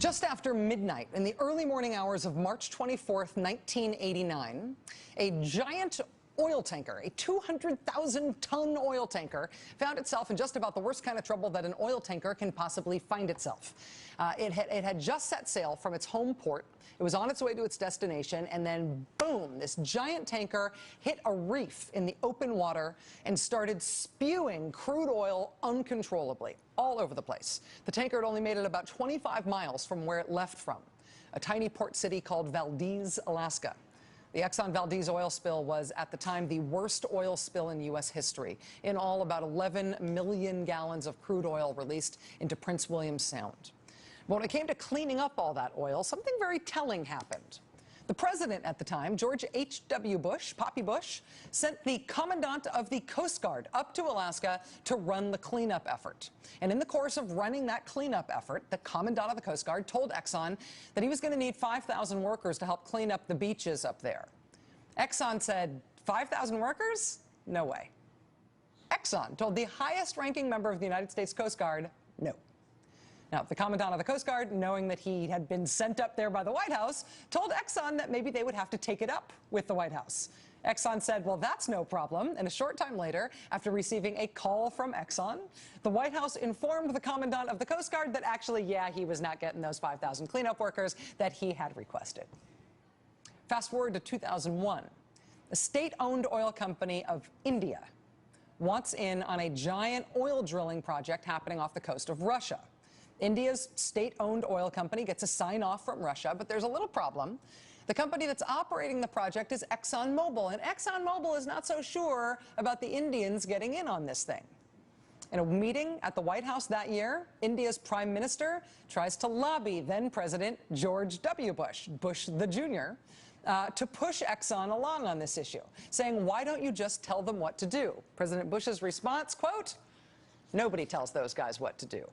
Just after midnight, in the early morning hours of March 24th, 1989, a giant oil tanker, a 200,000-ton oil tanker, found itself in just about the worst kind of trouble that an oil tanker can possibly find itself. It had just set sail from its home port. It was on its way to its destination, and then, boom, this giant tanker hit a reef in the open water and started spewing crude oil uncontrollably all over the place. The tanker had only made it about 25 miles from where it left from, a tiny port city called Valdez, Alaska. The Exxon Valdez oil spill was, at the time, the worst oil spill in U.S. history. In all, about 11 million gallons of crude oil released into Prince William Sound. But when it came to cleaning up all that oil, something very telling happened. The president at the time, George H.W. Bush, Poppy Bush, sent the commandant of the Coast Guard up to Alaska to run the cleanup effort. And in the course of running that cleanup effort, the commandant of the Coast Guard told Exxon that he was going to need 5,000 workers to help clean up the beaches up there. Exxon said, 5,000 workers? No way. Exxon told the highest-ranking member of the United States Coast Guard, no. Now, the commandant of the Coast Guard, knowing that he had been sent up there by the White House, told Exxon that maybe they would have to take it up with the White House. Exxon said, well, that's no problem. And a short time later, after receiving a call from Exxon, the White House informed the commandant of the Coast Guard that actually, yeah, he was not getting those 5,000 cleanup workers that he had requested. Fast forward to 2001. The state-owned oil company of India wants in on a giant oil drilling project happening off the coast of Russia. India's state-owned oil company gets a sign-off from Russia, but there's a little problem. The company that's operating the project is Exxon Mobil, and Exxon Mobil is not so sure about the Indians getting in on this thing. In a meeting at the White House that year, India's prime minister tries to lobby then-President George W. Bush, Bush the Jr., to push Exxon along on this issue, saying, why don't you just tell them what to do? President Bush's response, quote, nobody tells those guys what to do.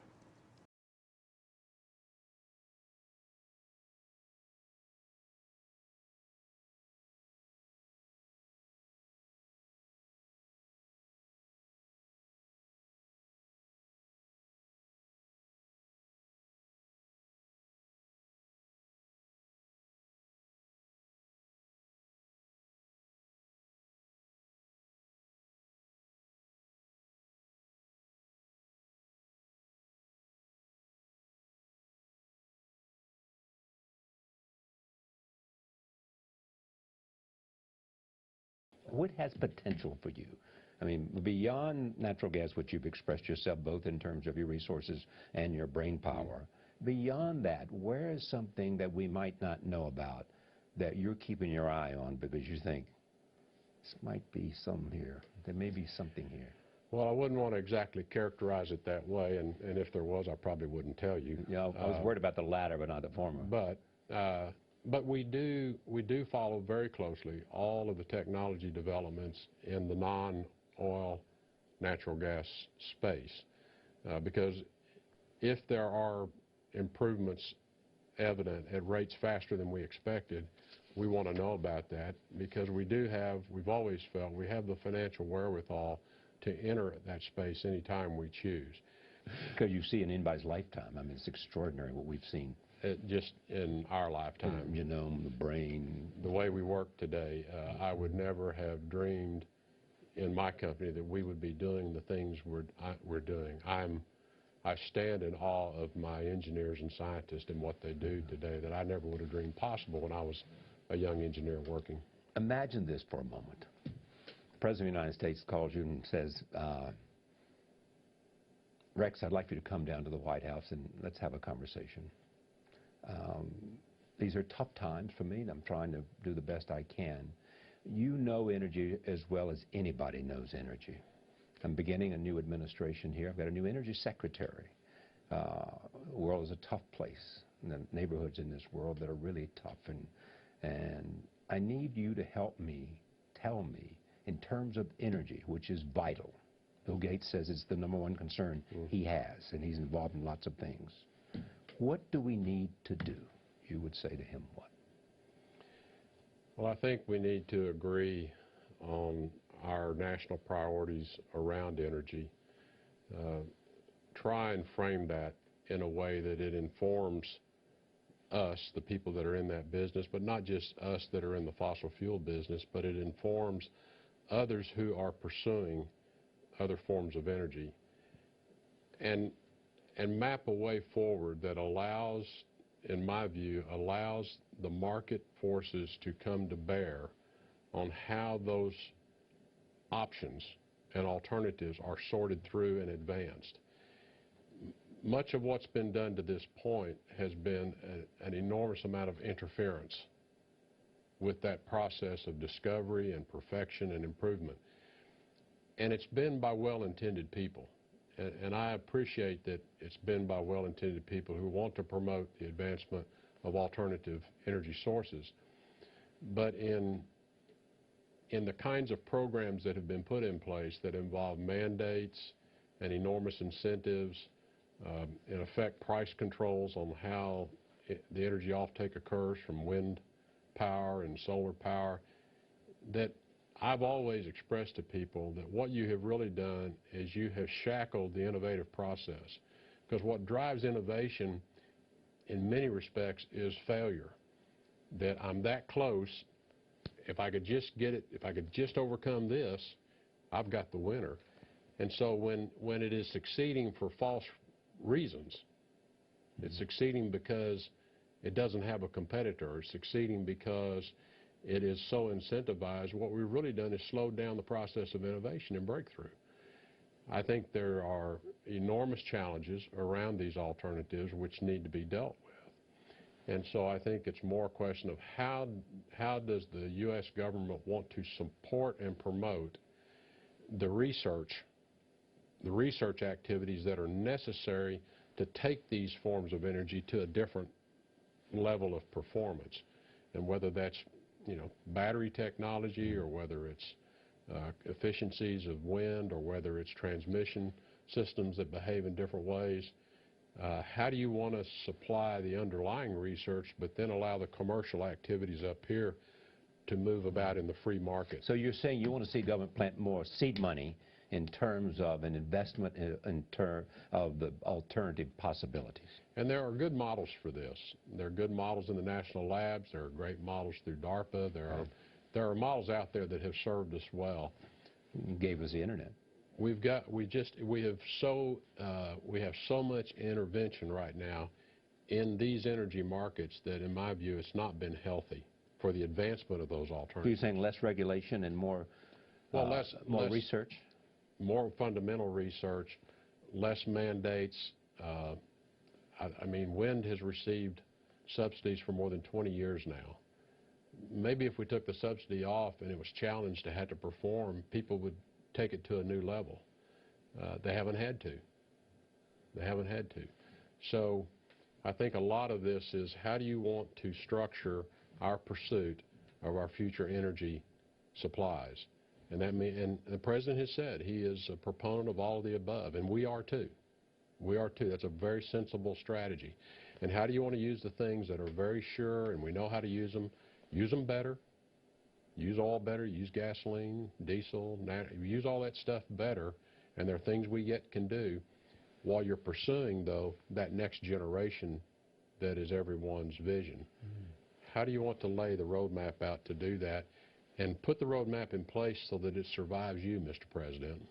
What has potential for you? I mean, beyond natural gas, which you've expressed yourself both in terms of your resources and your brain power, beyond that, where is something that we might not know about that you're keeping your eye on because you think, this might be some here, there may be something here? Well, I wouldn't want to exactly characterize it that way, and if there was, I probably wouldn't tell you. Yeah, I was worried about the latter, but not the former. But we do follow very closely all of the technology developments in the non-oil natural gas space, because if there are improvements evident at rates faster than we expected, we want to know about that, because we've always felt we have the financial wherewithal to enter that space anytime we choose. Because you see in anybody's lifetime, I mean, it's extraordinary what we've seen. Just in our lifetime. The genome, the brain. The way we work today, I would never have dreamed in my company that we would be doing the things we're doing. I stand in awe of my engineers and scientists and what they do today that I never would have dreamed possible when I was a young engineer working. Imagine this for a moment. The President of the United States calls you and says, Rex, I'd like you to come down to the White House and let's have a conversation. These are tough times for me, and I'm trying to do the best I can. You know energy as well as anybody knows energy. I'm beginning a new administration here. I've got a new energy secretary. The world is a tough place, and the neighborhoods in this world that are really tough, and I need you to help me, tell me, in terms of energy, which is vital. Bill Gates says it's the #1 concern he has, and he's involved in lots of things. What do we need to do? You would say to him what? Well, I think we need to agree on our national priorities around energy. Try and frame that in a way that it informs us, the people that are in that business, but not just us that are in the fossil fuel business, but it informs others who are pursuing other forms of energy, and map a way forward that allows, in my view, allows the market forces to come to bear on how those options and alternatives are sorted through and advanced. Much of what's been done to this point has been an enormous amount of interference with that process of discovery and perfection and improvement. And it's been by well-intended people. And I appreciate that it's been by well-intended people who want to promote the advancement of alternative energy sources. But in the kinds of programs that have been put in place that involve mandates and enormous incentives, in effect price controls on how the energy offtake occurs from wind power and solar power, that I've always expressed to people that what you have really done is you have shackled the innovative process. Because what drives innovation in many respects is failure. That I'm that close, if I could just get it, if I could just overcome this, I've got the winner. And so when it is succeeding for false reasons, it's succeeding because it doesn't have a competitor. It's succeeding because it is so incentivized. What we've really done is slowed down the process of innovation and breakthrough. I think there are enormous challenges around these alternatives which need to be dealt with. And so I think it's more a question of how does the U.S. government want to support and promote the research activities that are necessary to take these forms of energy to a different level of performance. And whether that's, battery technology, or whether it's efficiencies of wind, or whether it's transmission systems that behave in different ways, how do you want to supply the underlying research but then allow the commercial activities up here to move about in the free market? So you're saying you want to see government plant more seed money in terms of an investment in terms of the alternative possibilities. And there are good models for this. There are good models in the national labs. There are great models through DARPA. There are models out there that have served us well. You gave us the internet. We have so much intervention right now in these energy markets that, in my view, it's not been healthy for the advancement of those alternatives. So you're saying less regulation and more more research? More fundamental research, less mandates. I mean, wind has received subsidies for more than 20 years now. Maybe if we took the subsidy off and it was challenged to have to perform, people would take it to a new level. They haven't had to. They haven't had to. So I think a lot of this is, how do you want to structure our pursuit of our future energy supplies? And the President has said he is a proponent of all of the above, and we are too. We are too. That's a very sensible strategy. And how do you want to use the things that are very sure and we know how to use them? Use them better. Use oil better. Use gasoline, diesel, use all that stuff better. And there are things we yet can do while you're pursuing, though, that next generation that is everyone's vision. How do you want to lay the roadmap out to do that? And put the roadmap in place so that it survives you, Mr. President,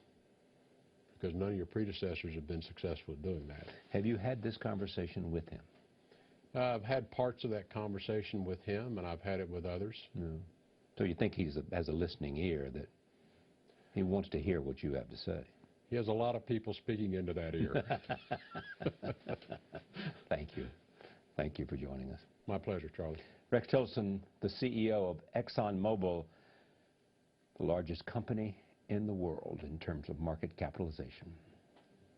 because none of your predecessors have been successful at doing that. Have you had this conversation with him? I've had parts of that conversation with him, and I've had it with others. No. So you think he has a listening ear, that he wants to hear what you have to say? He has a lot of people speaking into that ear. Thank you. Thank you for joining us. My pleasure, Charlie. Rex Tillerson, the CEO of Exxon Mobil, the largest company in the world in terms of market capitalization.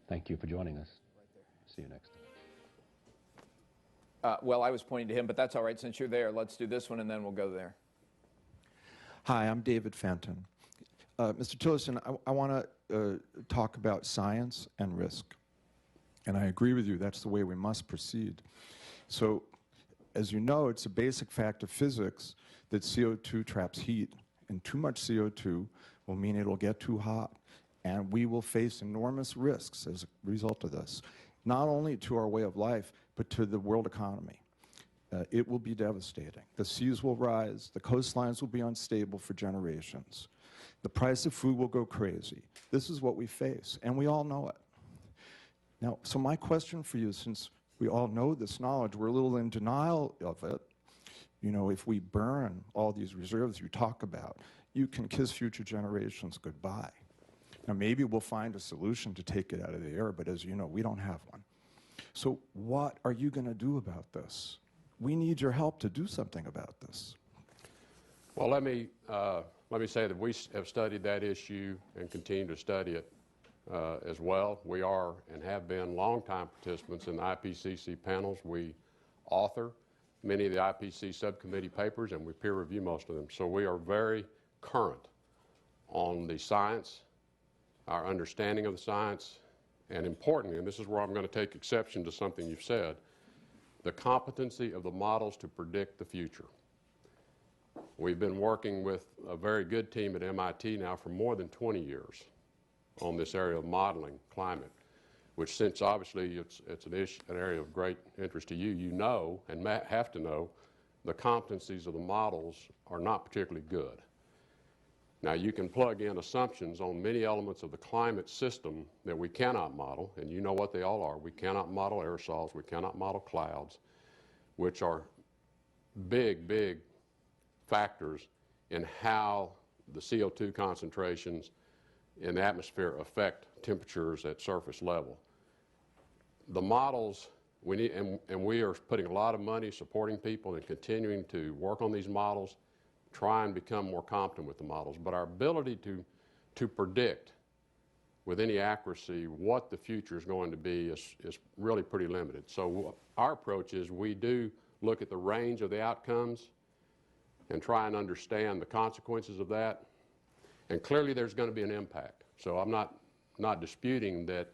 Thank you for joining us. Right there. See you next time. Well, I was pointing to him, but that's all right. Since you're there, let's do this one, and then we'll go there. Hi, I'm David Fenton. Mr. Tillerson, I want to talk about science and risk. And I agree with you, that's the way we must proceed. So, as you know, it's a basic fact of physics that CO2 traps heat, and too much CO2 will mean it'll get too hot, and we will face enormous risks as a result of this, not only to our way of life, but to the world economy. it will be devastating. The seas will rise, the coastlines will be unstable for generations. The price of food will go crazy. This is what we face, and we all know it. Now, so my question for you, since we all know this knowledge, we're a little in denial of it. You know, if we burn all these reserves you talk about, you can kiss future generations goodbye. Now, maybe we'll find a solution to take it out of the air, but as you know, we don't have one. So what are you going to do about this? We need your help to do something about this. Well, let me say that we have studied that issue and continue to study it as well. We are and have been longtime participants in the IPCC panels. We author many of the IPCC subcommittee papers, and we peer review most of them. So we are very current on the science, our understanding of the science, and importantly, and this is where I'm going to take exception to something you've said, the competency of the models to predict the future. We've been working with a very good team at MIT now for more than 20 years on this area of modeling climate, which, since obviously it's an area of great interest to you, you know and have to know the competencies of the models are not particularly good. Now, you can plug in assumptions on many elements of the climate system that we cannot model, and you know what they all are. We cannot model aerosols, we cannot model clouds, which are big, big factors in how the CO2 concentrations in the atmosphere affect temperatures at surface level. The models we need, and we are putting a lot of money supporting people and continuing to work on these models, try and become more competent with the models. But our ability to predict with any accuracy what the future is going to be is really pretty limited. So our approach is we do look at the range of the outcomes and try and understand the consequences of that. And clearly there's going to be an impact. So I'm not disputing that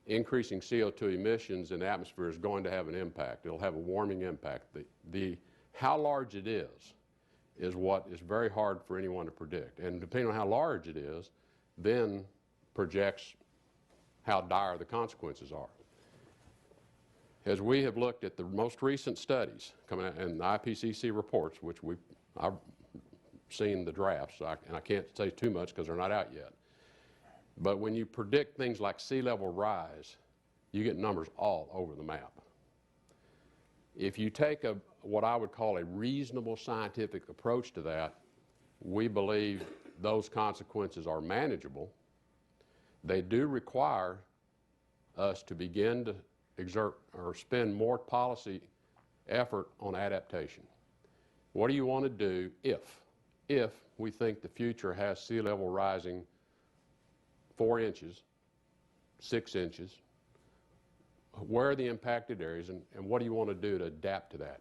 increasing CO2 emissions in the atmosphere is going to have an impact. It'll have a warming impact. How large it is what is very hard for anyone to predict. And depending on how large it is, then projects how dire the consequences are. As we have looked at the most recent studies coming out in the IPCC reports, which I've seen the drafts, and I can't say too much because they're not out yet. But when you predict things like sea level rise, you get numbers all over the map. If you take what I would call a reasonable scientific approach to that, we believe those consequences are manageable. They do require us to begin to exert or spend more policy effort on adaptation. What do you want to do if we think the future has sea level rising 4 inches, 6 inches? Where are the impacted areas, and what do you want to do to adapt to that?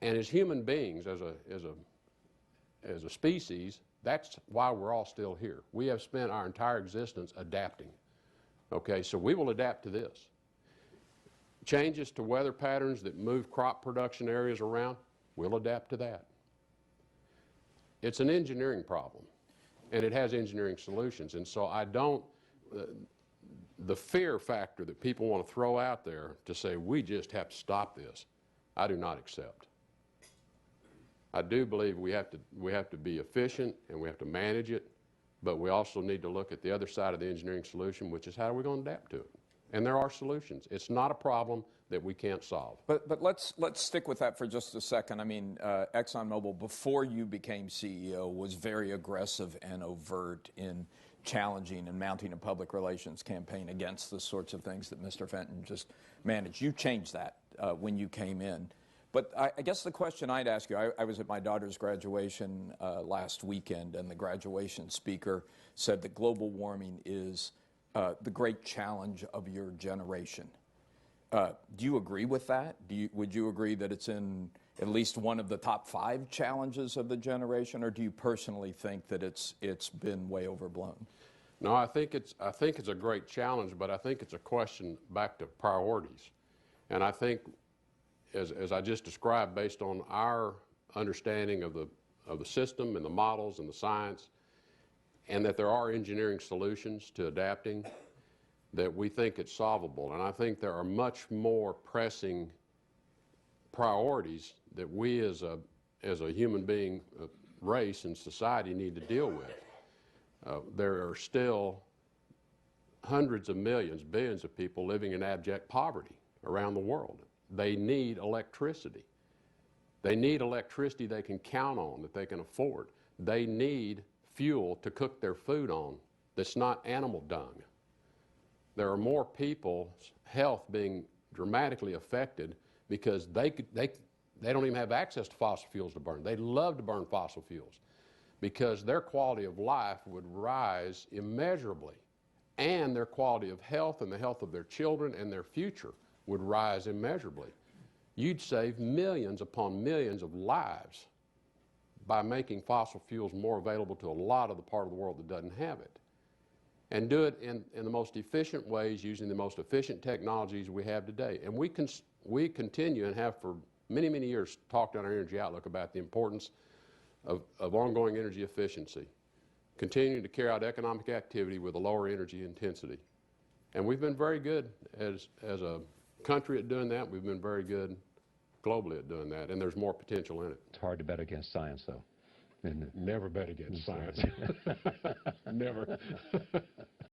And as human beings, as a species, that's why we're all still here. We have spent our entire existence adapting. Okay, so we will adapt to this. Changes to weather patterns that move crop production areas around, we'll adapt to that. It's an engineering problem, and it has engineering solutions. And so I don't, the fear factor that people want to throw out there to say we just have to stop this, I do not accept. I do believe we have to be efficient and we have to manage it, but we also need to look at the other side of the engineering solution, which is how are we going to adapt to it? And there are solutions. It's not a problem that we can't solve. But let's stick with that for just a second. I mean, Exxon Mobil, before you became CEO, was very aggressive and overt in challenging and mounting a public relations campaign against the sorts of things that Mr. Fenton just managed. You changed that when you came in. But I guess the question I'd ask you, I was at my daughter's graduation last weekend, and the graduation speaker said that global warming is the great challenge of your generation. Do you agree with that? Would you agree that it's in at least one of the top 5 challenges of the generation, or do you personally think that it's been way overblown? No, I think it's a great challenge, but I think it's a question back to priorities. And I think, as I just described, based on our understanding of the system and the models and the science, and that there are engineering solutions to adapting, that we think it's solvable. And I think there are much more pressing priorities that we as a human being race and society need to deal with. There are still hundreds of millions, billions of people living in abject poverty around the world. They need electricity. They need electricity they can count on, that they can afford. They need fuel to cook their food on that's not animal dung. There are more people's health being dramatically affected because they don't even have access to fossil fuels to burn. They love to burn fossil fuels because their quality of life would rise immeasurably, and their quality of health and the health of their children and their future would rise immeasurably. You'd save millions upon millions of lives by making fossil fuels more available to a lot of the part of the world that doesn't have it. And do it in the most efficient ways using the most efficient technologies we have today. And we continue and have for many, many years talked on our Energy Outlook about the importance of ongoing energy efficiency, continuing to carry out economic activity with a lower energy intensity. And we've been very good as a country at doing that. We've been very good globally at doing that, and there's more potential in it. It's hard to bet against science, though, isn't it? Never bet against science. Never.